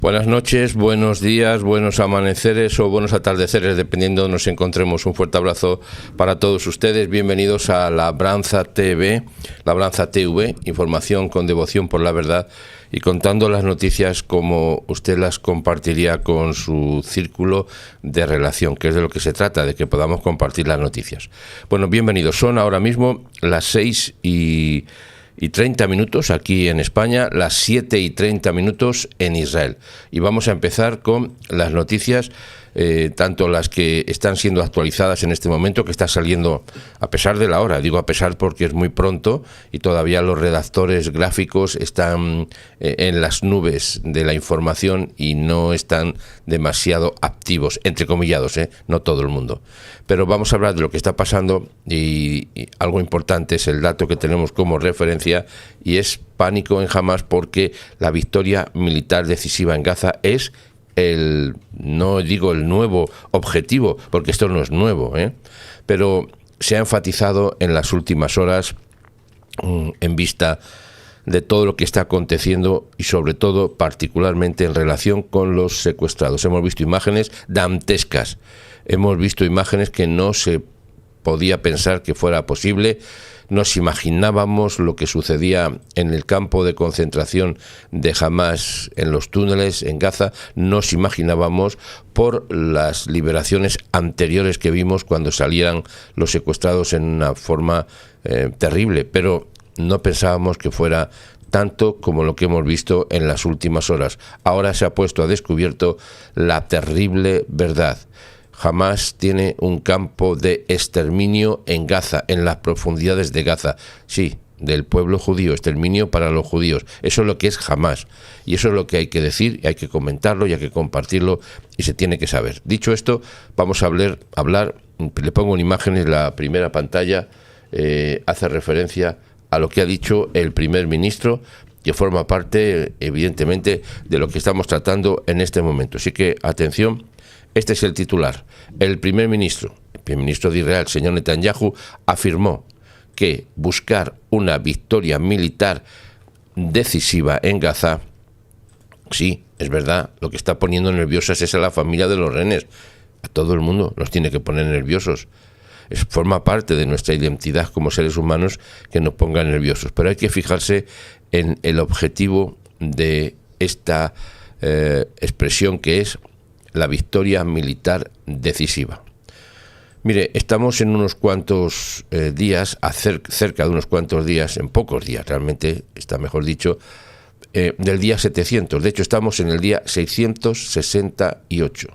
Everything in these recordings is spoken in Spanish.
Buenas noches, buenos días, buenos amaneceres o buenos atardeceres, dependiendo de donde nos encontremos. Un fuerte abrazo para todos ustedes. Bienvenidos a Labranza TV, Labranza TV, información con devoción por la verdad y contando las noticias como usted las compartiría con su círculo de relación, que es de lo que se trata, de que podamos compartir las noticias. Bueno, bienvenidos. Son ahora mismo las 6:30 aquí en España, las 7:30 en Israel. Y vamos a empezar con las noticias, tanto las que están siendo actualizadas en este momento, que está saliendo a pesar de la hora. Digo a pesar porque es muy pronto y todavía los redactores gráficos están en las nubes de la información y no están demasiado activos, entrecomillados, no todo el mundo. Pero vamos a hablar de lo que está pasando y algo importante es el dato que tenemos como referencia y es pánico en Hamas porque la victoria militar decisiva en Gaza es no digo el nuevo objetivo, porque esto no es nuevo, pero se ha enfatizado en las últimas horas en vista de todo lo que está aconteciendo y sobre todo particularmente en relación con los secuestrados. Hemos visto imágenes dantescas, hemos visto imágenes que no se podía pensar que fuera posible. Nos imaginábamos lo que sucedía en el campo de concentración de Hamas, en los túneles, en Gaza. Nos imaginábamos por las liberaciones anteriores que vimos cuando salían los secuestrados en una forma terrible, pero no pensábamos que fuera tanto como lo que hemos visto en las últimas horas. Ahora se ha puesto a descubierto la terrible verdad. Hamas tiene un campo de exterminio en Gaza, en las profundidades de Gaza. Sí, del pueblo judío, exterminio para los judíos. Eso es lo que es Hamas. Y eso es lo que hay que decir, y hay que comentarlo, y hay que compartirlo, y se tiene que saber. Dicho esto, vamos a hablar, le pongo en imágenes la primera pantalla, hace referencia a lo que ha dicho el primer ministro, que forma parte, evidentemente, de lo que estamos tratando en este momento. Así que, atención. Este es el titular. El primer ministro de Israel, el señor Netanyahu, afirmó que buscar una victoria militar decisiva en Gaza, sí, es verdad, lo que está poniendo nerviosas es a la familia de los rehenes. A todo el mundo nos tiene que poner nerviosos. Forma parte de nuestra identidad como seres humanos que nos ponga nerviosos. Pero hay que fijarse en el objetivo de esta expresión que es la victoria militar decisiva. Mire, estamos en unos cuantos días, cerca de unos cuantos días, en pocos días realmente, está mejor dicho, del día 700. De hecho, estamos en el día 668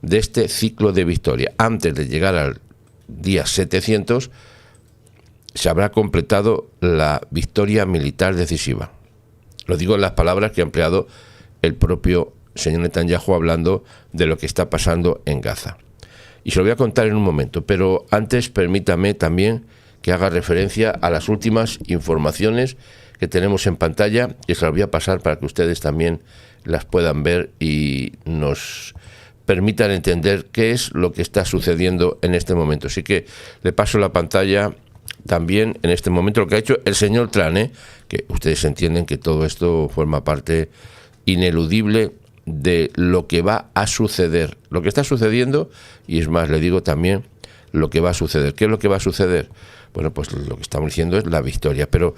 de este ciclo de victoria. Antes de llegar al día 700, se habrá completado la victoria militar decisiva. Lo digo en las palabras que ha empleado el propio señor Netanyahu hablando de lo que está pasando en Gaza. Y se lo voy a contar en un momento, pero antes permítame también que haga referencia a las últimas informaciones que tenemos en pantalla, que se las voy a pasar para que ustedes también las puedan ver y nos permitan entender qué es lo que está sucediendo en este momento. Así que le paso la pantalla también en este momento, lo que ha hecho el señor Trump, que ustedes entienden que todo esto forma parte ineludible de lo que va a suceder, lo que está sucediendo, y es más, le digo también lo que va a suceder. ¿Qué es lo que va a suceder? Bueno, pues lo que estamos diciendo es la victoria, pero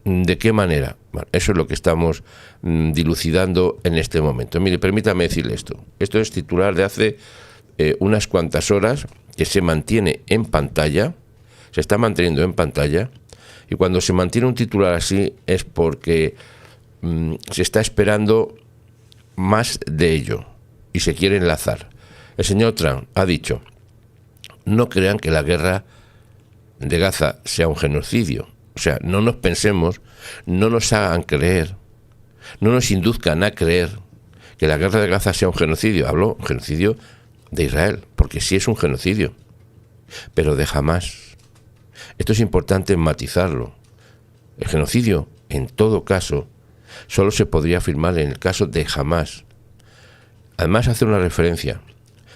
¿de qué manera? Bueno, eso es lo que estamos dilucidando en este momento. Mire, permítame decirle esto. Esto es titular de hace unas cuantas horas, que se mantiene en pantalla, se está manteniendo en pantalla, y cuando se mantiene un titular así es porque se está esperando más de ello y se quiere enlazar. El señor Trump ha dicho: no crean que la guerra de Gaza sea un genocidio. O sea, no nos pensemos, no nos hagan creer, no nos induzcan a creer que la guerra de Gaza sea un genocidio. Habló un genocidio de Israel, porque sí es un genocidio, pero de Hamas. Esto es importante matizarlo. El genocidio, en todo caso, solo se podría afirmar en el caso de Hamas. Además, hace una referencia.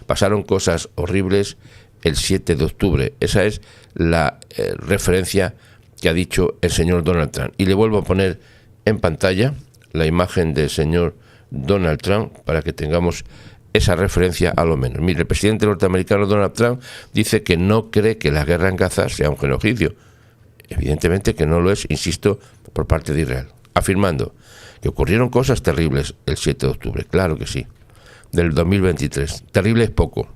Pasaron cosas horribles el 7 de octubre. Esa es la referencia que ha dicho el señor Donald Trump. Y le vuelvo a poner en pantalla la imagen del señor Donald Trump, para que tengamos esa referencia a lo menos. Mire, el presidente norteamericano Donald Trump dice que no cree que la guerra en Gaza sea un genocidio. Evidentemente que no lo es, insisto, por parte de Israel, afirmando que ocurrieron cosas terribles el 7 de octubre, claro que sí, del 2023. Terrible es poco.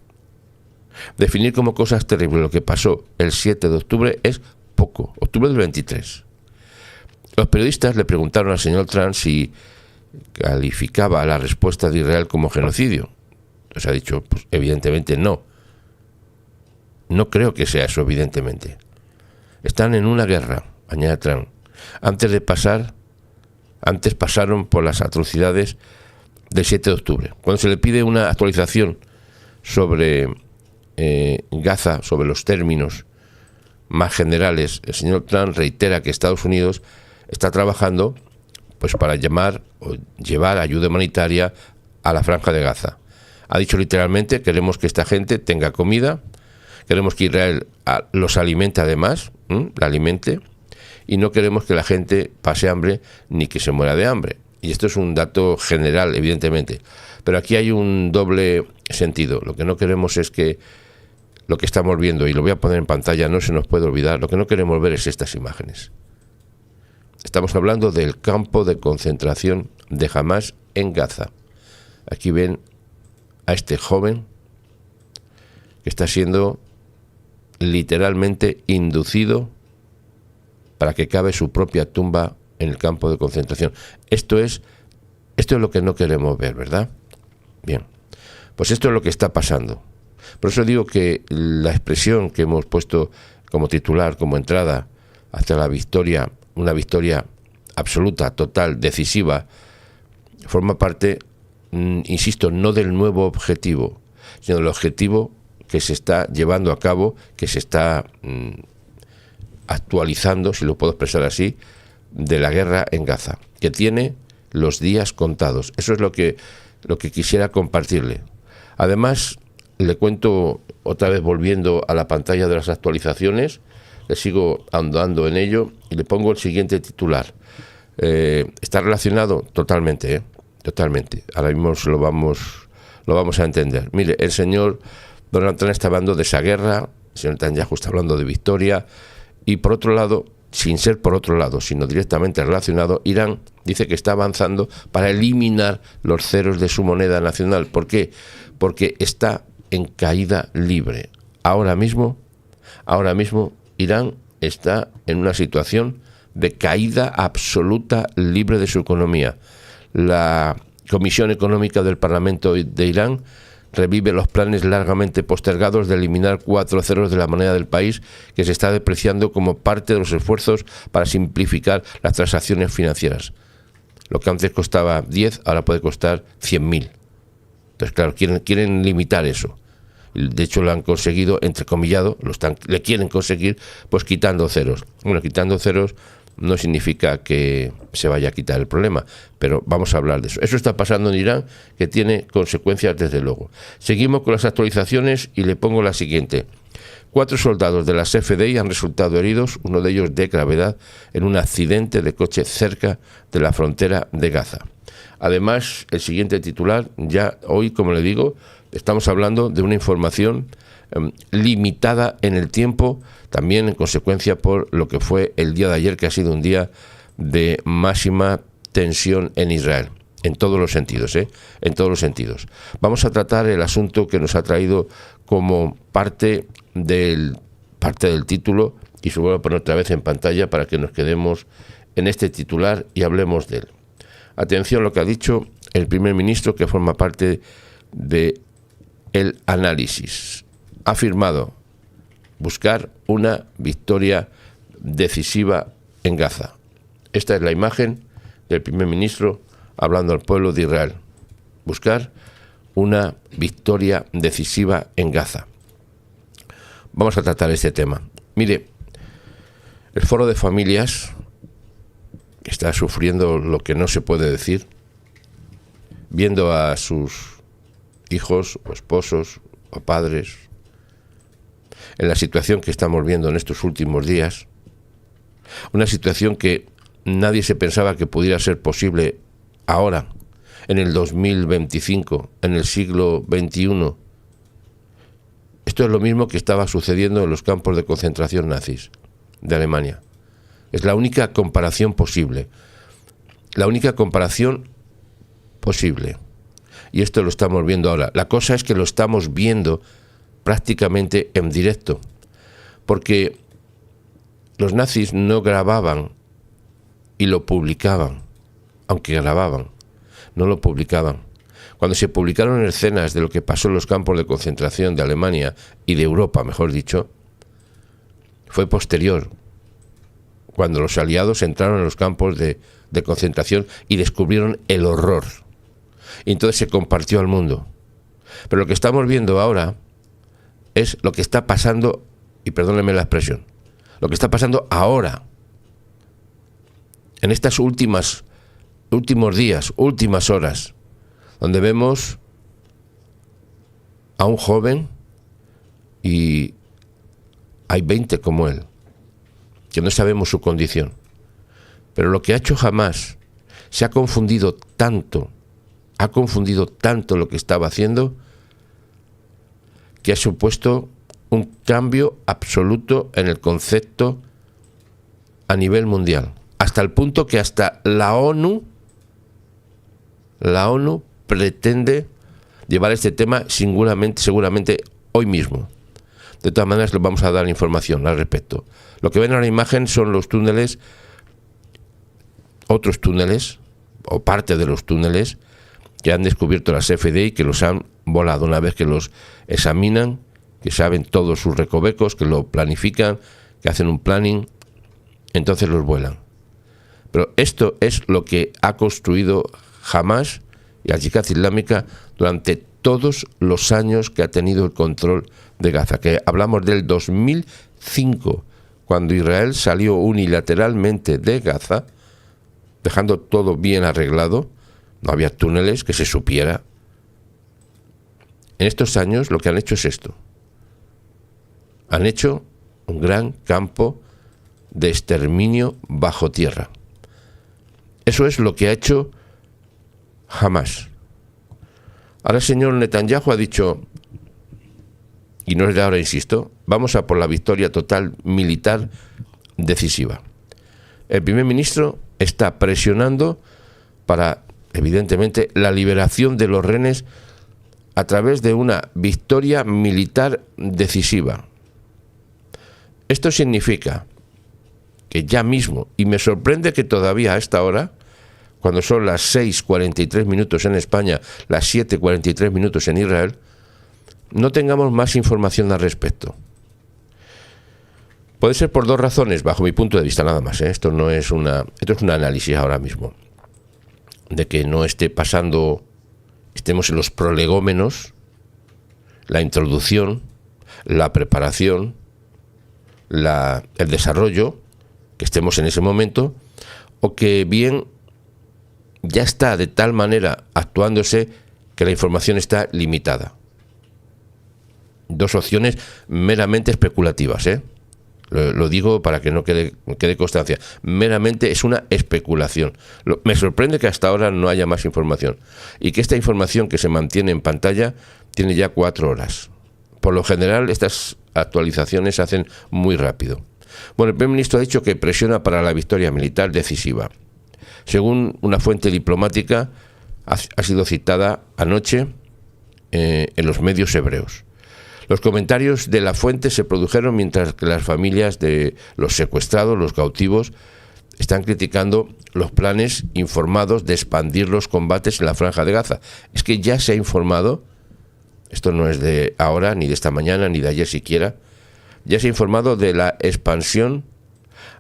Definir como cosas terribles lo que pasó el 7 de octubre es poco, octubre del 23. Los periodistas le preguntaron al señor Trump si calificaba la respuesta de Israel como genocidio. Entonces ha dicho, pues evidentemente no. No creo que sea eso, evidentemente. Están en una guerra, añade Trump. Antes pasaron por las atrocidades del 7 de octubre. Cuando se le pide una actualización sobre Gaza, sobre los términos más generales, el señor Trump reitera que Estados Unidos está trabajando pues para llevar ayuda humanitaria a la franja de Gaza. Ha dicho literalmente, queremos que esta gente tenga comida, queremos que Israel los alimente además, la alimente, y no queremos que la gente pase hambre ni que se muera de hambre. Y esto es un dato general, evidentemente. Pero aquí hay un doble sentido. Lo que no queremos es que lo que estamos viendo, y lo voy a poner en pantalla, no se nos puede olvidar, lo que no queremos ver es estas imágenes. Estamos hablando del campo de concentración de Hamás en Gaza. Aquí ven a este joven que está siendo literalmente inducido para que cabe su propia tumba en el campo de concentración. Esto es lo que no queremos ver, ¿verdad? Bien, pues esto es lo que está pasando. Por eso digo que la expresión que hemos puesto como titular, como entrada hacia la victoria, una victoria absoluta, total, decisiva, forma parte, insisto, no del nuevo objetivo, sino del objetivo que se está llevando a cabo, que se está actualizando, si lo puedo expresar así, de la guerra en Gaza, que tiene los días contados. Eso es lo que quisiera compartirle. Además, le cuento, otra vez volviendo a la pantalla de las actualizaciones, le sigo andando en ello y le pongo el siguiente titular. Está relacionado totalmente, totalmente. Ahora mismo lo vamos a entender. Mire, el señor Donald Trump está hablando de esa guerra, el señor Netanyahu está hablando de victoria, y por otro lado, sin ser por otro lado, sino directamente relacionado, Irán dice que está avanzando para eliminar los ceros de su moneda nacional. ¿Por qué? Porque está en caída libre. Ahora mismo, Irán está en una situación de caída absoluta libre de su economía. La Comisión Económica del Parlamento de Irán revive los planes largamente postergados de eliminar 4 ceros de la moneda del país, que se está depreciando como parte de los esfuerzos para simplificar las transacciones financieras. Lo que antes costaba 10, ahora puede costar 100.000. Entonces, claro, quieren limitar eso. De hecho, lo han conseguido, entrecomillado, le quieren conseguir, pues quitando ceros. Bueno, quitando ceros no significa que se vaya a quitar el problema, pero vamos a hablar de eso. Eso está pasando en Irán, que tiene consecuencias desde luego. Seguimos con las actualizaciones y le pongo la siguiente. 4 soldados de la CFDI han resultado heridos, uno de ellos de gravedad, en un accidente de coche cerca de la frontera de Gaza. Además, el siguiente titular, ya hoy, como le digo, estamos hablando de una información limitada en el tiempo, también en consecuencia por lo que fue el día de ayer, que ha sido un día de máxima tensión en Israel, en todos los sentidos, en todos los sentidos. Vamos a tratar el asunto que nos ha traído como parte del título, y se vuelvo a poner otra vez en pantalla para que nos quedemos en este titular y hablemos de él. Atención a lo que ha dicho el primer ministro, que forma parte de el análisis. Ha afirmado buscar una victoria decisiva en Gaza. Esta es la imagen del primer ministro hablando al pueblo de Israel. Buscar una victoria decisiva en Gaza. Vamos a tratar este tema. Mire, el Foro de Familias está sufriendo lo que no se puede decir, viendo a sus hijos o esposos o padres en la situación que estamos viendo en estos últimos días, una situación que nadie se pensaba que pudiera ser posible ahora, en el 2025, en el siglo XXI. Esto es lo mismo que estaba sucediendo en los campos de concentración nazis de Alemania. Es la única comparación posible. La única comparación posible. Y esto lo estamos viendo ahora. La cosa es que lo estamos viendo prácticamente en directo. Porque los nazis no grababan y lo publicaban. Aunque grababan, no lo publicaban. Cuando se publicaron escenas de lo que pasó en los campos de concentración de Alemania y de Europa, mejor dicho, fue posterior, cuando los aliados entraron en los campos de concentración y descubrieron el horror. Y entonces se compartió al mundo. Pero lo que estamos viendo ahora es lo que está pasando, y perdónenme la expresión, lo que está pasando ahora, en estas últimos días, últimas horas, donde vemos a un joven y hay 20 como él, que no sabemos su condición. Pero lo que ha hecho Hamás, se ha confundido tanto lo que estaba haciendo, que ha supuesto un cambio absoluto en el concepto a nivel mundial. Hasta el punto que hasta la ONU pretende llevar este tema seguramente hoy mismo. De todas maneras, les vamos a dar información al respecto. Lo que ven en la imagen son los túneles, otros túneles, o parte de los túneles, que han descubierto las FDI, que los han volado. Una vez que los examinan, que saben todos sus recovecos, que lo planifican, que hacen un planning, entonces los vuelan. Pero esto es lo que ha construido Hamás y Al-Yihad Islámica durante todos los años que ha tenido el control de Gaza, que hablamos del 2005, cuando Israel salió unilateralmente de Gaza, dejando todo bien arreglado, no había túneles que se supiera. En estos años lo que han hecho es esto. Han hecho un gran campo de exterminio bajo tierra. Eso es lo que ha hecho Hamás. Ahora el señor Netanyahu ha dicho, y no es de ahora, insisto, vamos a por la victoria total militar decisiva. El primer ministro está presionando para, evidentemente, la liberación de los rehenes a través de una victoria militar decisiva. Esto significa que ya mismo, y me sorprende que todavía a esta hora, cuando son las 6:43 minutos en España, las 7:43 minutos en Israel, no tengamos más información al respecto. Puede ser por dos razones, bajo mi punto de vista, nada más, ¿eh? Esto es un análisis ahora mismo, de que no esté pasando, estemos en los prolegómenos, la introducción, la preparación, el desarrollo, que estemos en ese momento, o que bien ya está de tal manera actuándose que la información está limitada. Dos opciones meramente especulativas, ¿eh? Lo digo para que no quede constancia. Meramente es una especulación. Me sorprende que hasta ahora no haya más información. Y que esta información que se mantiene en pantalla tiene ya 4 horas. Por lo general, estas actualizaciones se hacen muy rápido. Bueno, el primer ministro ha dicho que presiona para la victoria militar decisiva. Según una fuente diplomática, ha sido citada anoche en los medios hebreos. Los comentarios de la fuente se produjeron mientras que las familias de los secuestrados, los cautivos, están criticando los planes informados de expandir los combates en la Franja de Gaza. Es que ya se ha informado, esto no es de ahora, ni de esta mañana, ni de ayer siquiera, ya se ha informado de la expansión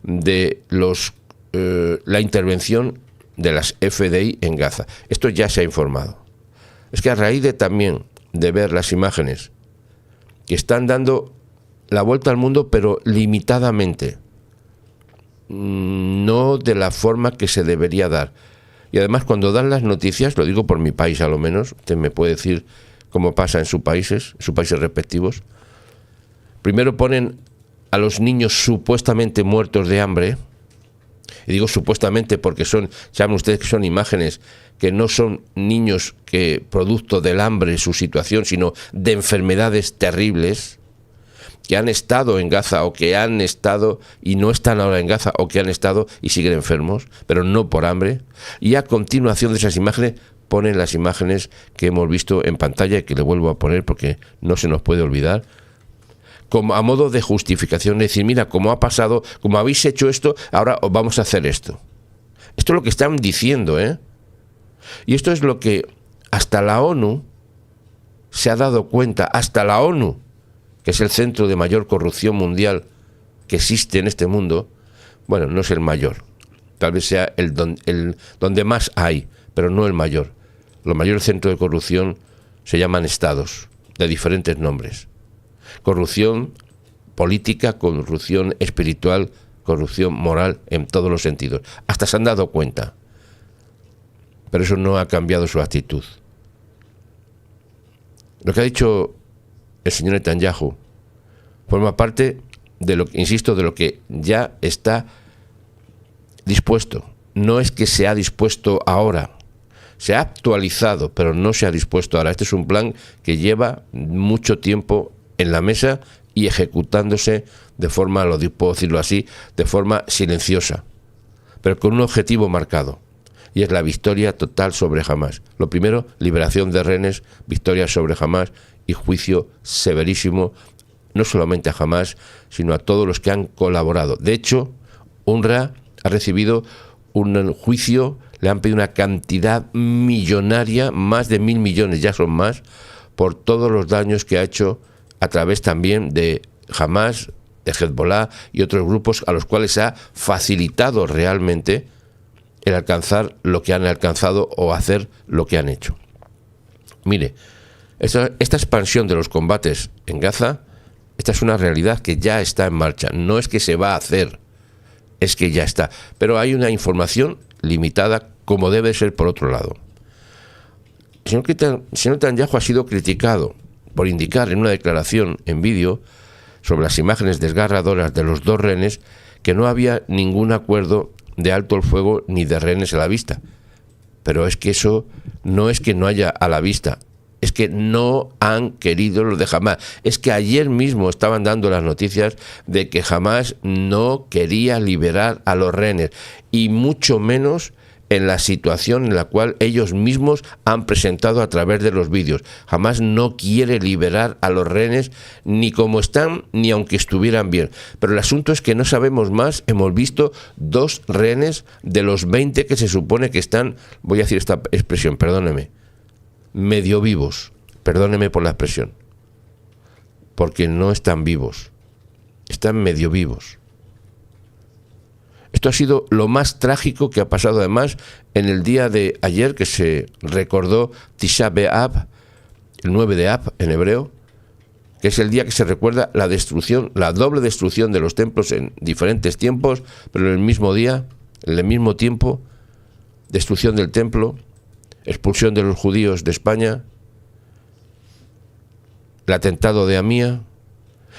de la intervención de las FDI en Gaza. Esto ya se ha informado. Es que a raíz también de ver las imágenes que están dando la vuelta al mundo, pero limitadamente, no de la forma que se debería dar. Y además, cuando dan las noticias, lo digo por mi país a lo menos, usted me puede decir cómo pasa en sus países respectivos, primero ponen a los niños supuestamente muertos de hambre Y digo supuestamente porque saben ustedes que son imágenes que no son niños que producto del hambre su situación, sino de enfermedades terribles, que han estado en Gaza o que han estado y no están ahora en Gaza, o que han estado y siguen enfermos, pero no por hambre. Y a continuación de esas imágenes ponen las imágenes que hemos visto en pantalla y que le vuelvo a poner porque no se nos puede olvidar, como a modo de justificación, de decir, mira, como ha pasado, como habéis hecho esto, ahora os vamos a hacer esto. Esto es lo que están diciendo, ¿eh? Y esto es lo que hasta la ONU se ha dado cuenta, hasta la ONU, que es el centro de mayor corrupción mundial que existe en este mundo. Bueno, no es el mayor, tal vez sea el donde más hay, pero no el mayor. Los mayores centros de corrupción se llaman estados, de diferentes nombres. Corrupción política, corrupción espiritual, corrupción moral, en todos los sentidos. Hasta se han dado cuenta. Pero eso no ha cambiado su actitud. Lo que ha dicho el señor Netanyahu forma parte de lo que, insisto, de lo que ya está dispuesto. No es que se ha dispuesto ahora. Se ha actualizado, pero no se ha dispuesto ahora. Este es un plan que lleva mucho tiempo en la mesa y ejecutándose de forma, puedo decirlo así, de forma silenciosa, pero con un objetivo marcado, y es la victoria total sobre Hamás. Lo primero, liberación de rehenes, victoria sobre Hamás y juicio severísimo, no solamente a Hamás, sino a todos los que han colaborado. De hecho, UNRWA ha recibido un juicio, le han pedido una cantidad millonaria, más de 1.000 millones, ya son más, por todos los daños que ha hecho a través también de Hamás, de Hezbollah y otros grupos a los cuales ha facilitado realmente el alcanzar lo que han alcanzado o hacer lo que han hecho. Mire, esta expansión de los combates en Gaza, esta es una realidad que ya está en marcha. No es que se va a hacer, es que ya está. Pero hay una información limitada, como debe ser por otro lado. El señor Netanyahu ha sido criticado por indicar en una declaración en vídeo sobre las imágenes desgarradoras de los 2 rehenes que no había ningún acuerdo de alto el fuego ni de rehenes a la vista. Pero es que eso no es que no haya a la vista, es que no han querido los de Hamás. Es que ayer mismo estaban dando las noticias de que Hamás no quería liberar a los rehenes, y mucho menos en la situación en la cual ellos mismos han presentado a través de los vídeos. Hamás no quiere liberar a los rehenes ni como están, ni aunque estuvieran bien. Pero el asunto es que no sabemos más. Hemos visto 2 rehenes de los 20 que se supone que están, voy a decir esta expresión, perdóneme, medio vivos. Perdóneme por la expresión. Porque no están vivos. Están medio vivos. Esto ha sido lo más trágico que ha pasado, además, en el día de ayer, que se recordó Tisha B'Av, el 9 de Av en hebreo, que es el día que se recuerda la destrucción, la doble destrucción de los templos en diferentes tiempos, pero en el mismo día, en el mismo tiempo, destrucción del templo, expulsión de los judíos de España, el atentado de Amía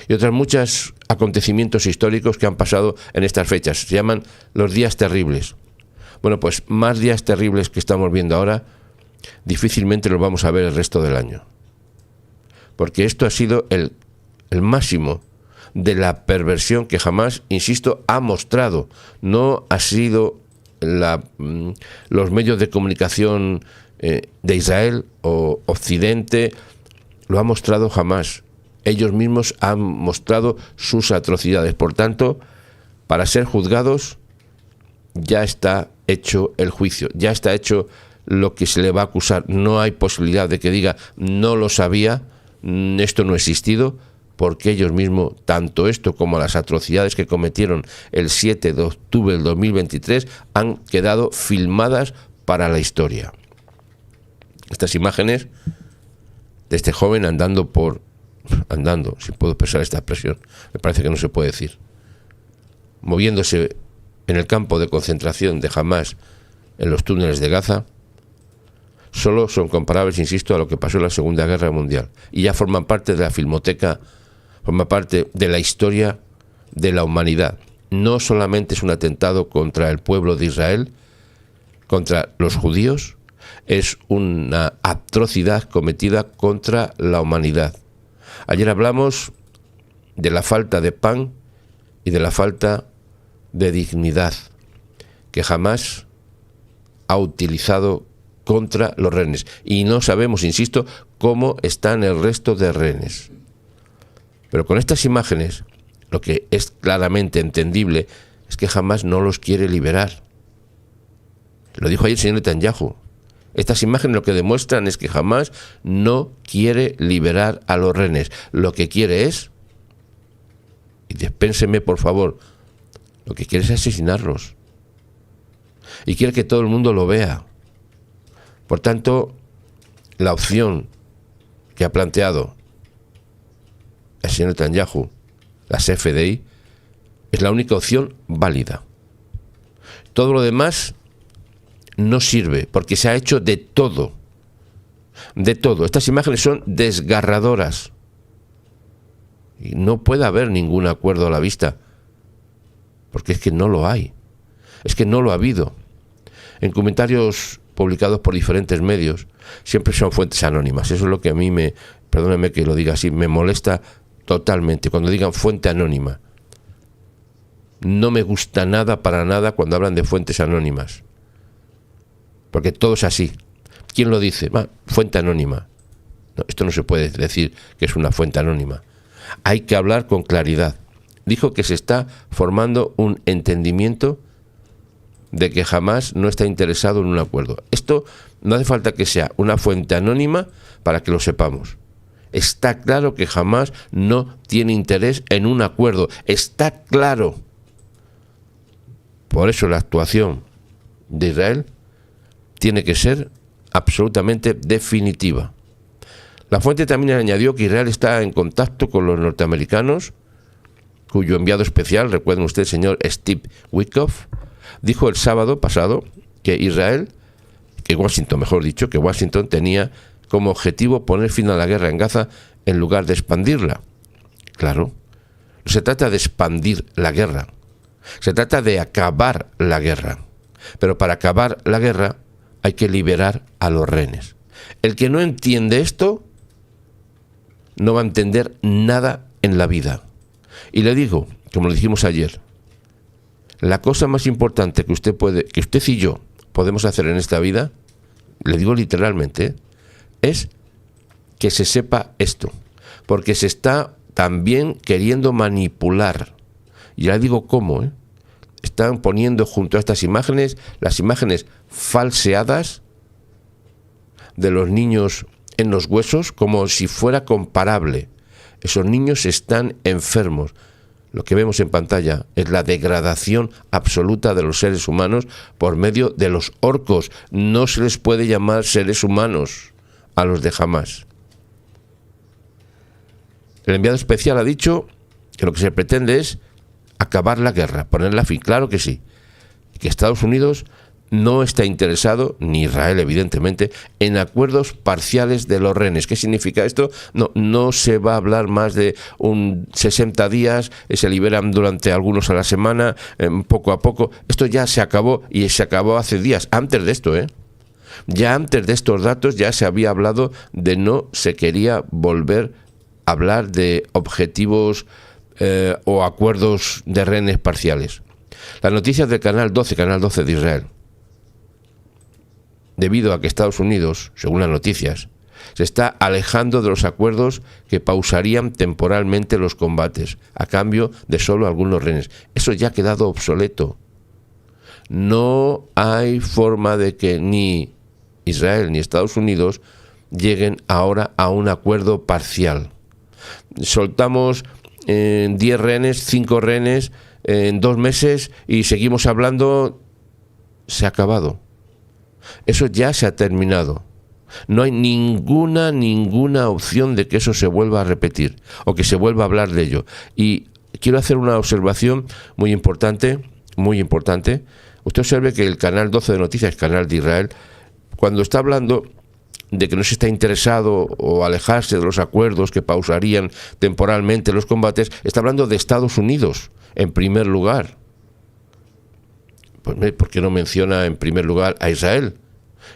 y otros muchos acontecimientos históricos que han pasado en estas fechas. Se llaman los días terribles. Bueno, pues más días terribles que estamos viendo ahora, difícilmente los vamos a ver el resto del año. Porque esto ha sido el máximo de la perversión que jamás, insisto, ha mostrado. No ha sido los medios de comunicación de Israel o Occidente, lo ha mostrado jamás. Ellos mismos han mostrado sus atrocidades. Por tanto, para ser juzgados, ya está hecho el juicio, ya está hecho lo que se le va a acusar. No hay posibilidad de que diga, no lo sabía, esto no ha existido, porque ellos mismos, tanto esto como las atrocidades que cometieron el 7 de octubre del 2023, han quedado filmadas para la historia. Estas imágenes de este joven andando, si puedo expresar esta expresión, me parece que no se puede decir, moviéndose en el campo de concentración de Hamás en los túneles de Gaza, solo son comparables, insisto, a lo que pasó en la Segunda Guerra Mundial. Y ya forman parte de la filmoteca, forman parte de la historia de la humanidad. no solamente es un atentado contra el pueblo de Israel, contra los judíos, es una atrocidad cometida contra la humanidad. Ayer hablamos de la falta de pan y de la falta de dignidad que Hamás ha utilizado contra los rehenes. Y no sabemos, insisto, cómo están el resto de rehenes. Pero con estas imágenes, lo que es claramente entendible es que Hamás no los quiere liberar. Lo dijo ayer el señor Netanyahu. Estas imágenes lo que demuestran es que Hamás no quiere liberar a los rehenes. Lo que quiere es, y dispénseme por favor, lo que quiere es asesinarlos. Y quiere que todo el mundo lo vea. Por tanto, la opción que ha planteado el señor Netanyahu, la CFDI, es la única opción válida. Todo lo demás no sirve, porque se ha hecho de todo. De todo. Estas imágenes son desgarradoras. Y no puede haber ningún acuerdo a la vista, porque es que no lo hay. Es que no lo ha habido. En comentarios publicados por diferentes medios, siempre son fuentes anónimas. Eso es lo que a mí perdónenme que lo diga así, me molesta totalmente cuando digan fuente anónima. No me gusta nada, para nada, cuando hablan de fuentes anónimas. Porque todo es así. ¿Quién lo dice? Fuente anónima. No, esto no se puede decir que es una fuente anónima. Hay que hablar con claridad. Dijo que se está formando un entendimiento de que Hamás no está interesado en un acuerdo. Esto no hace falta que sea una fuente anónima para que lo sepamos. Está claro que Hamás no tiene interés en un acuerdo. Está claro. Por eso la actuación de Israel tiene que ser absolutamente definitiva. La fuente también añadió que Israel está en contacto con los norteamericanos, cuyo enviado especial, recuerden ustedes, señor Steve Witkoff, dijo el sábado pasado que Washington tenía como objetivo poner fin a la guerra en Gaza en lugar de expandirla. Claro, no se trata de expandir la guerra, se trata de acabar la guerra. Pero para acabar la guerra hay que liberar a los rehenes. El que no entiende esto no va a entender nada en la vida. Y le digo, como lo dijimos ayer, la cosa más importante que usted y yo podemos hacer en esta vida, le digo literalmente, es que se sepa esto, porque se está también queriendo manipular. Y ya le digo cómo, están poniendo junto a estas imágenes, las imágenes falseadas de los niños en los huesos, como si fuera comparable. Esos niños están enfermos. Lo que vemos en pantalla es la degradación absoluta de los seres humanos por medio de los orcos. No se les puede llamar seres humanos a los de Hamás. El enviado especial ha dicho que lo que se pretende es acabar la guerra, ponerla fin. Claro que sí. Que Estados Unidos no está interesado, ni Israel evidentemente, en acuerdos parciales de los rehenes. ¿Qué significa esto? No se va a hablar más de 60 días, se liberan durante algunos a la semana, poco a poco. Esto ya se acabó, y se acabó hace días, antes de esto, Ya antes de estos datos ya se había hablado de no se quería volver a hablar de objetivos o acuerdos de rehenes parciales. Las noticias del canal 12 de Israel, debido a que Estados Unidos, según las noticias, se está alejando de los acuerdos que pausarían temporalmente los combates a cambio de solo algunos rehenes. Eso ya ha quedado obsoleto. No hay forma de que ni Israel ni Estados Unidos lleguen ahora a un acuerdo parcial. Soltamos 10 rehenes, 5 rehenes en 2 meses y seguimos hablando. Se ha acabado. Eso ya se ha terminado. No hay ninguna opción de que eso se vuelva a repetir o que se vuelva a hablar de ello. Y quiero hacer una observación muy importante. Usted observe que el canal 12 de noticias, el canal de Israel, cuando está hablando de que no se está interesado o alejarse de los acuerdos que pausarían temporalmente los combates, está hablando de Estados Unidos en primer lugar. Pues, ¿por qué no menciona en primer lugar a Israel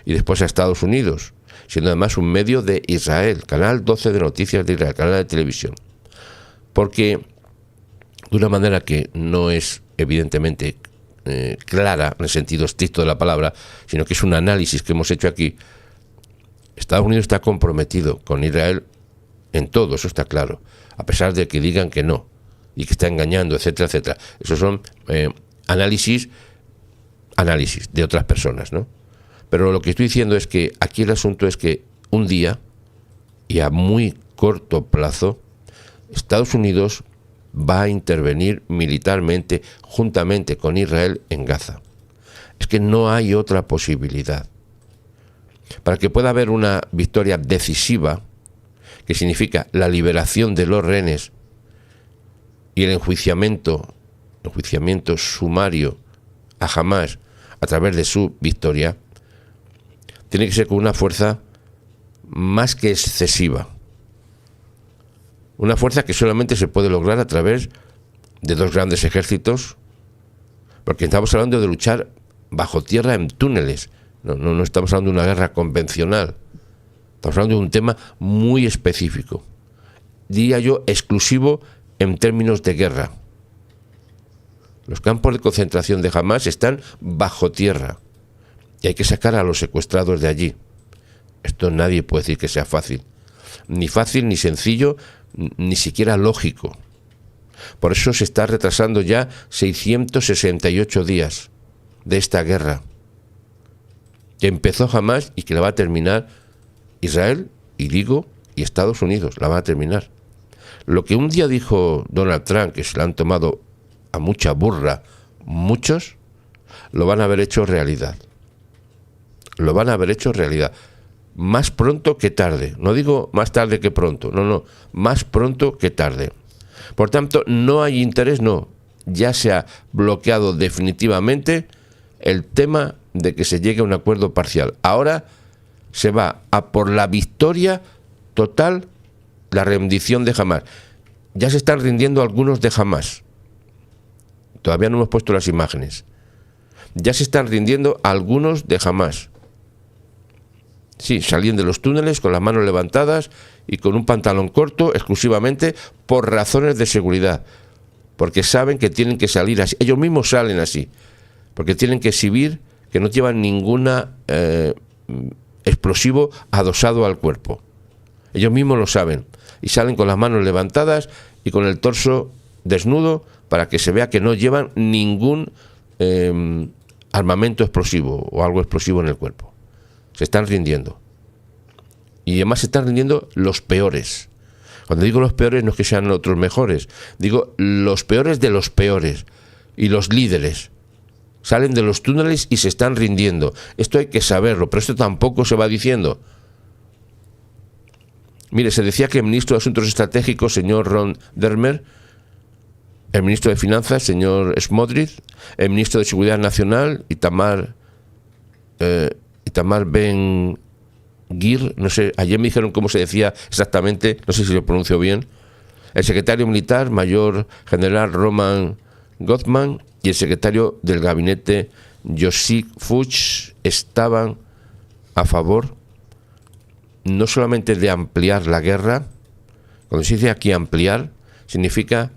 y después a Estados Unidos, siendo además un medio de Israel, Canal 12 de Noticias de Israel, canal de televisión? Porque de una manera que no es evidentemente clara en el sentido estricto de la palabra, sino que es un análisis que hemos hecho aquí, Estados Unidos está comprometido con Israel en todo, eso está claro, a pesar de que digan que no y que está engañando, etcétera, etcétera. Esos son análisis de otras personas, ¿no? Pero lo que estoy diciendo es que aquí el asunto es que un día, y a muy corto plazo, Estados Unidos va a intervenir militarmente juntamente con Israel en Gaza. Es que no hay otra posibilidad. Para que pueda haber una victoria decisiva, que significa la liberación de los rehenes y el enjuiciamiento sumario a Hamás a través de su victoria, tiene que ser con una fuerza más que excesiva. Una fuerza que solamente se puede lograr a través de dos grandes ejércitos, porque estamos hablando de luchar bajo tierra en túneles. No estamos hablando de una guerra convencional. Estamos hablando de un tema muy específico. Diría yo, exclusivo en términos de guerra. Los campos de concentración de Hamás están bajo tierra y hay que sacar a los secuestrados de allí. Esto nadie puede decir que sea fácil. Ni fácil, ni sencillo, ni siquiera lógico. Por eso se está retrasando ya 668 días de esta guerra, que empezó Hamás y que la va a terminar Israel, y Estados Unidos, la va a terminar. Lo que un día dijo Donald Trump, que se la han tomado a mucha burra muchos, lo van a haber hecho realidad. Lo van a haber hecho realidad. Más pronto que tarde. No digo más tarde que pronto. No. Más pronto que tarde. Por tanto, no hay interés, no. Ya se ha bloqueado definitivamente el tema de que se llegue a un acuerdo parcial. Ahora se va a por la victoria total, la rendición de Hamás. Ya se están rindiendo algunos de Hamás. Todavía no hemos puesto las imágenes. Ya se están rindiendo algunos de Hamás. Sí, salían de los túneles con las manos levantadas y con un pantalón corto exclusivamente por razones de seguridad. Porque saben que tienen que salir así. Ellos mismos salen así. Porque tienen que exhibir que no llevan ninguna explosivo adosado al cuerpo. Ellos mismos lo saben. Y salen con las manos levantadas y con el torso desnudo para que se vea que no llevan ningún armamento explosivo o algo explosivo en el cuerpo. Se están rindiendo. Y además se están rindiendo los peores. Cuando digo los peores no es que sean otros mejores. Digo los peores de los peores. Y los líderes. Salen de los túneles y se están rindiendo. Esto hay que saberlo, pero esto tampoco se va diciendo. Mire, se decía que el ministro de Asuntos Estratégicos, señor Ron Dermer, el ministro de Finanzas, señor Smotrich, el ministro de Seguridad Nacional, Itamar Ben-Gvir, no sé, ayer me dijeron cómo se decía exactamente, no sé si lo pronuncio bien, el secretario militar, mayor general Roman Gottman, y el secretario del gabinete, Josip Fuchs, estaban a favor no solamente de ampliar la guerra. Cuando se dice aquí ampliar, significa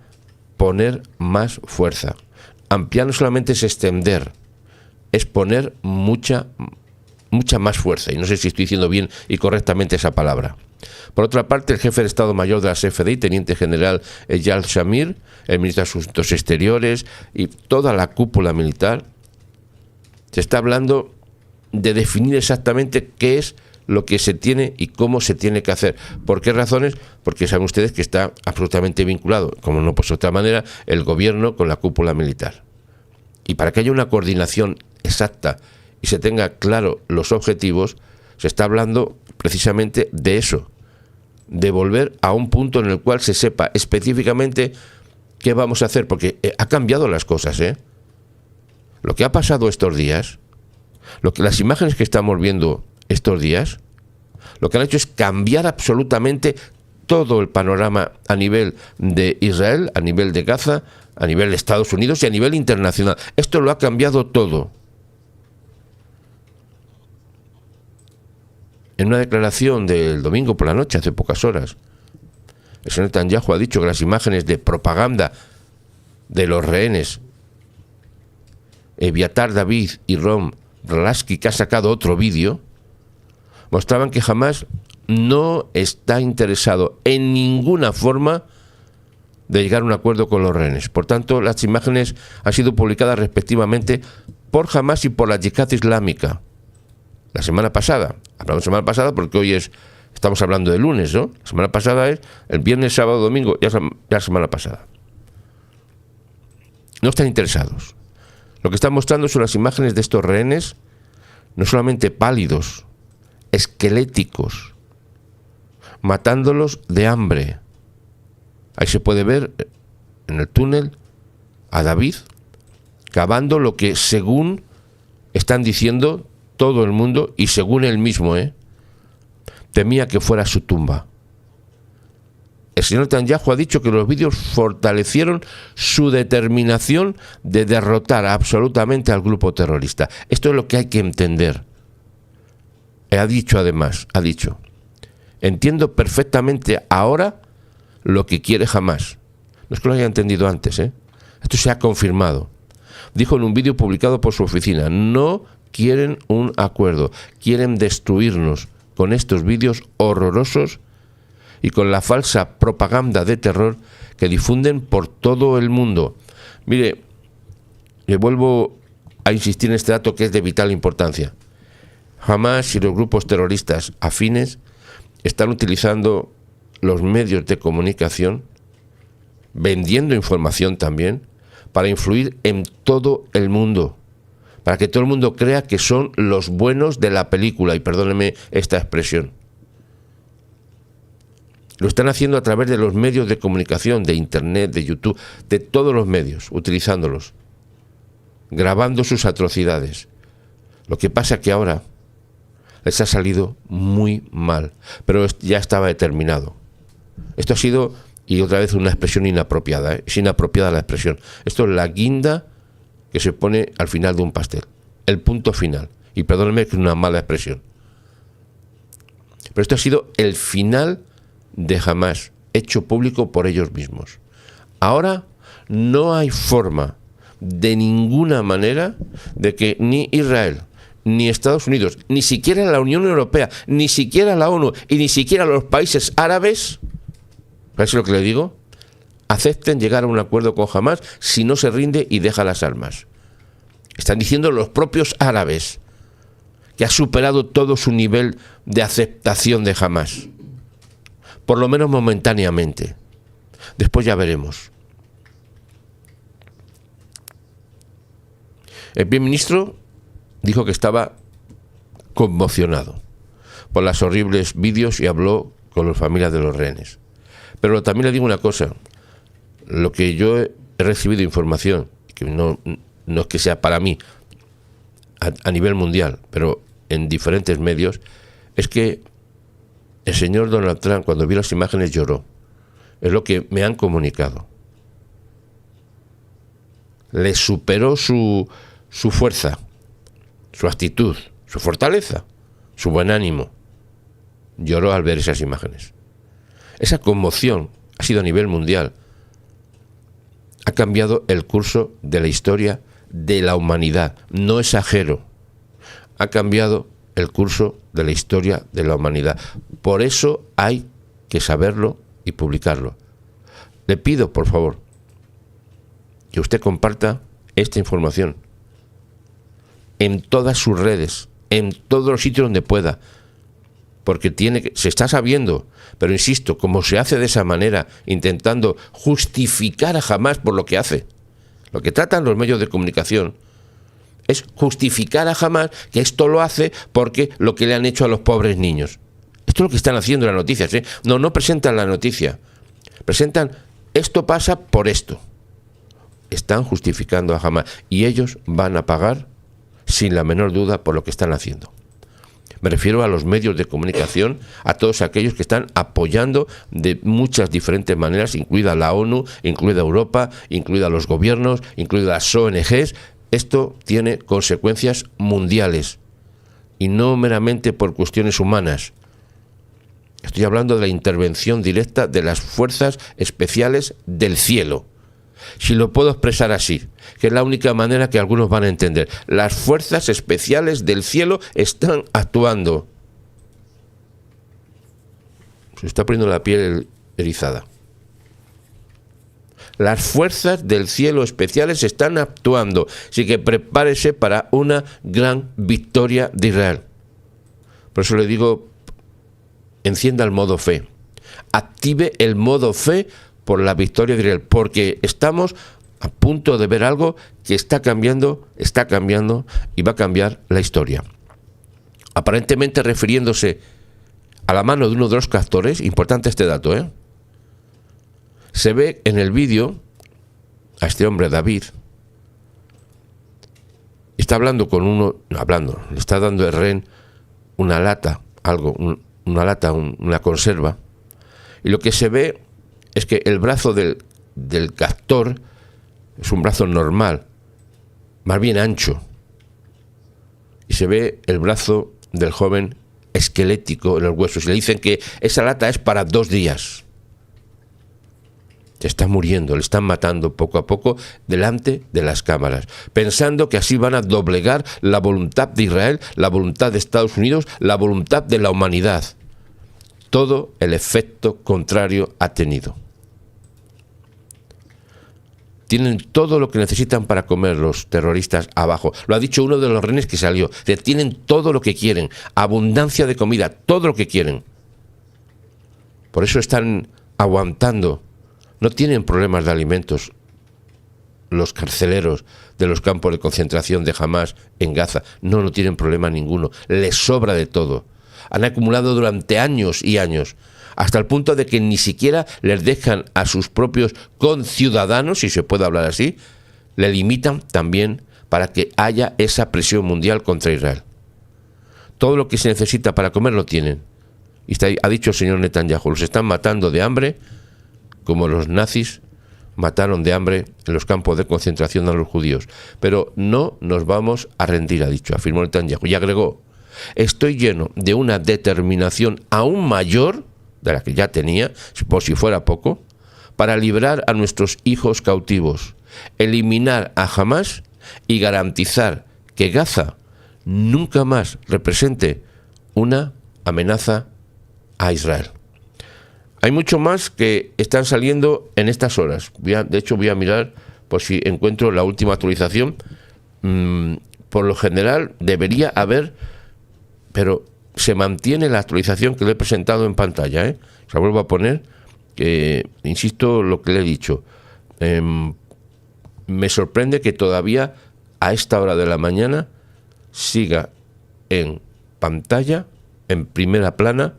poner más fuerza. Ampliar no solamente es extender, es poner mucha más fuerza. Y no sé si estoy diciendo bien y correctamente esa palabra. Por otra parte, el jefe de Estado Mayor de la CFDI, teniente general Eyal Shamir, el ministro de Asuntos Exteriores y toda la cúpula militar, se está hablando de definir exactamente qué es lo que se tiene y cómo se tiene que hacer. ¿Por qué razones? Porque saben ustedes que está absolutamente vinculado, como no pues de otra manera, el gobierno con la cúpula militar. Y para que haya una coordinación exacta y se tenga claro los objetivos, se está hablando precisamente de eso, de volver a un punto en el cual se sepa específicamente qué vamos a hacer, porque ha cambiado las cosas, ¿eh? Lo que ha pasado estos días, las imágenes que estamos viendo estos días, lo que han hecho es cambiar absolutamente todo el panorama a nivel de Israel, a nivel de Gaza, a nivel de Estados Unidos y a nivel internacional. Esto lo ha cambiado todo. En una declaración del domingo por la noche, hace pocas horas, el señor Netanyahu ha dicho que las imágenes de propaganda de los rehenes, Eviatar David y Ron Brolaski, que ha sacado otro vídeo, mostraban que Hamás no está interesado en ninguna forma de llegar a un acuerdo con los rehenes. Por tanto, las imágenes han sido publicadas respectivamente por Hamás y por la Yihad Islámica. La semana pasada, hablamos de semana pasada porque estamos hablando de lunes, ¿no? La semana pasada es el viernes, sábado, domingo, ya la semana pasada. No están interesados. Lo que están mostrando son las imágenes de estos rehenes, no solamente pálidos, esqueléticos, matándolos de hambre. Ahí se puede ver en el túnel a David cavando lo que, según están diciendo todo el mundo y según él mismo, temía que fuera su tumba. El señor Netanyahu ha dicho que los vídeos fortalecieron su determinación de derrotar absolutamente al grupo terrorista. Esto es lo que hay que entender. Ha dicho además, entiendo perfectamente ahora lo que quiere Hamás. No es que lo haya entendido antes, Esto se ha confirmado. Dijo en un vídeo publicado por su oficina, no quieren un acuerdo, quieren destruirnos con estos vídeos horrorosos y con la falsa propaganda de terror que difunden por todo el mundo. Mire, le vuelvo a insistir en este dato que es de vital importancia. Hamás y los grupos terroristas afines están utilizando los medios de comunicación, vendiendo información también, para influir en todo el mundo, para que todo el mundo crea que son los buenos de la película, y perdónenme esta expresión. Lo están haciendo a través de los medios de comunicación, de Internet, de YouTube, de todos los medios, utilizándolos, grabando sus atrocidades. Lo que pasa es que ahora les ha salido muy mal, pero ya estaba determinado. Esto ha sido, y otra vez, una expresión inapropiada, es inapropiada la expresión. Esto es la guinda que se pone al final de un pastel, el punto final. Y perdónenme que es una mala expresión. Pero esto ha sido el final de Hamás, hecho público por ellos mismos. Ahora no hay forma, de ninguna manera, de que ni Israel, ni Estados Unidos, ni siquiera la Unión Europea, ni siquiera la ONU y ni siquiera los países árabes, ¿sabes lo que le digo?, acepten llegar a un acuerdo con Hamás si no se rinde y deja las armas. Están diciendo los propios árabes que ha superado todo su nivel de aceptación de Hamás, por lo menos momentáneamente. Después ya veremos. El primer ministro dijo que estaba conmocionado por los horribles vídeos y habló con las familias de los rehenes. Pero también le digo una cosa, lo que yo he recibido información, que no es que sea para mí a nivel mundial, pero en diferentes medios, es que el señor Donald Trump, cuando vio las imágenes, lloró. Es lo que me han comunicado. Le superó su fuerza, su actitud, su fortaleza, su buen ánimo. Lloró al ver esas imágenes. Esa conmoción ha sido a nivel mundial. Ha cambiado el curso de la historia de la humanidad. No exagero. Ha cambiado el curso de la historia de la humanidad. Por eso hay que saberlo y publicarlo. Le pido, por favor, que usted comparta esta información en todas sus redes, en todos los sitios donde pueda, porque se está sabiendo, pero insisto, como se hace de esa manera, intentando justificar a Hamás por lo que hace, lo que tratan los medios de comunicación es justificar a Hamás que esto lo hace porque lo que le han hecho a los pobres niños. Esto es lo que están haciendo las noticias, ¿eh? No presentan la noticia, presentan esto pasa por esto. Están justificando a Hamás y ellos van a pagar sin la menor duda por lo que están haciendo. Me refiero a los medios de comunicación, a todos aquellos que están apoyando de muchas diferentes maneras, incluida la ONU, incluida Europa, incluida los gobiernos, incluida las ONGs. Esto tiene consecuencias mundiales y no meramente por cuestiones humanas. Estoy hablando de la intervención directa de las fuerzas especiales del cielo. Si lo puedo expresar así, que es la única manera que algunos van a entender. Las fuerzas especiales del cielo están actuando. Se está poniendo la piel erizada. Las fuerzas del cielo especiales están actuando. Así que prepárese para una gran victoria de Israel. Por eso le digo, encienda el modo fe. Active el modo fe por la victoria de Israel, porque estamos a punto de ver algo que está cambiando y va a cambiar la historia. Aparentemente refiriéndose a la mano de uno de los captores, importante este dato, se ve en el vídeo a este hombre, David, está hablando con le está dando a Ren una lata, una conserva, y lo que se ve es que el brazo del captor es un brazo normal, más bien ancho, y se ve el brazo del joven esquelético en los huesos, y le dicen que esa lata es para 2 días. Se está muriendo, le están matando poco a poco delante de las cámaras, pensando que así van a doblegar la voluntad de Israel, la voluntad de Estados Unidos, la voluntad de la humanidad. Todo el efecto contrario ha tenido. Tienen todo lo que necesitan para comer los terroristas abajo. Lo ha dicho uno de los rehenes que salió. Tienen todo lo que quieren, abundancia de comida, todo lo que quieren. Por eso están aguantando. No tienen problemas de alimentos los carceleros de los campos de concentración de Hamás en Gaza. No tienen problema ninguno. Les sobra de todo. Han acumulado durante años y años, hasta el punto de que ni siquiera les dejan a sus propios conciudadanos, si se puede hablar así, le limitan también para que haya esa presión mundial contra Israel. Todo lo que se necesita para comer lo tienen. Y ha dicho el señor Netanyahu, los están matando de hambre, como los nazis mataron de hambre en los campos de concentración a los judíos. Pero no nos vamos a rendir, ha dicho, afirmó Netanyahu. Y agregó, estoy lleno de una determinación aún mayor de la que ya tenía, por si fuera poco, para liberar a nuestros hijos cautivos, eliminar a Hamás y garantizar que Gaza nunca más represente una amenaza a Israel. Hay mucho más que están saliendo en estas horas. De hecho, voy a mirar por si encuentro la última actualización. Por lo general debería haber, pero se mantiene la actualización que le he presentado en pantalla. Se la vuelvo a poner. Insisto lo que le he dicho. Me sorprende que todavía a esta hora de la mañana siga en pantalla, en primera plana,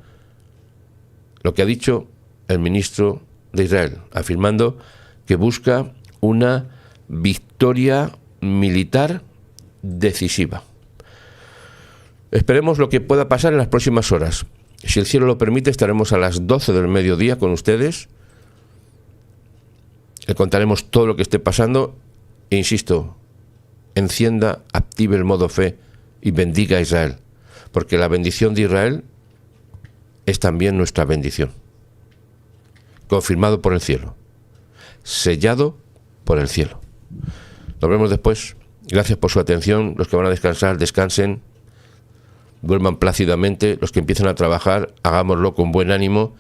lo que ha dicho el ministro de Israel, afirmando que busca una victoria militar decisiva. Esperemos lo que pueda pasar en las próximas horas. Si el cielo lo permite, estaremos a las 12 del mediodía con ustedes. Le contaremos todo lo que esté pasando e insisto, encienda, active el modo fe y bendiga a Israel, porque la bendición de Israel es también nuestra bendición. Confirmado por el cielo. Sellado por el cielo. Nos vemos después. Gracias por su atención. Los que van a descansar, descansen. Duerman plácidamente. Los que empiezan a trabajar, hagámoslo con buen ánimo,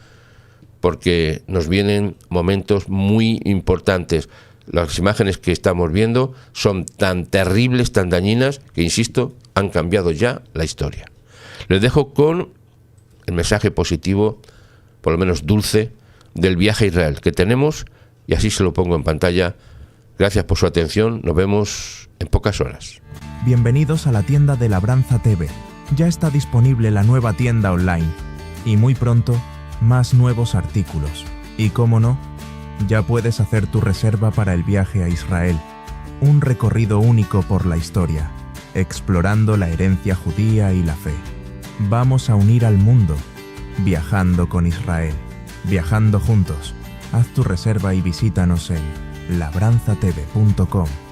porque nos vienen momentos muy importantes. Las imágenes que estamos viendo son tan terribles, tan dañinas, que, insisto, han cambiado ya la historia. Les dejo con el mensaje positivo, por lo menos dulce, del viaje a Israel que tenemos, y así se lo pongo en pantalla. Gracias por su atención, nos vemos en pocas horas. Bienvenidos a la tienda de Labranza TV. Ya está disponible la nueva tienda online, y muy pronto, más nuevos artículos. Y cómo no, ya puedes hacer tu reserva para el viaje a Israel, un recorrido único por la historia, explorando la herencia judía y la fe. Vamos a unir al mundo, viajando con Israel, viajando juntos. Haz tu reserva y visítanos en labranzatv.com.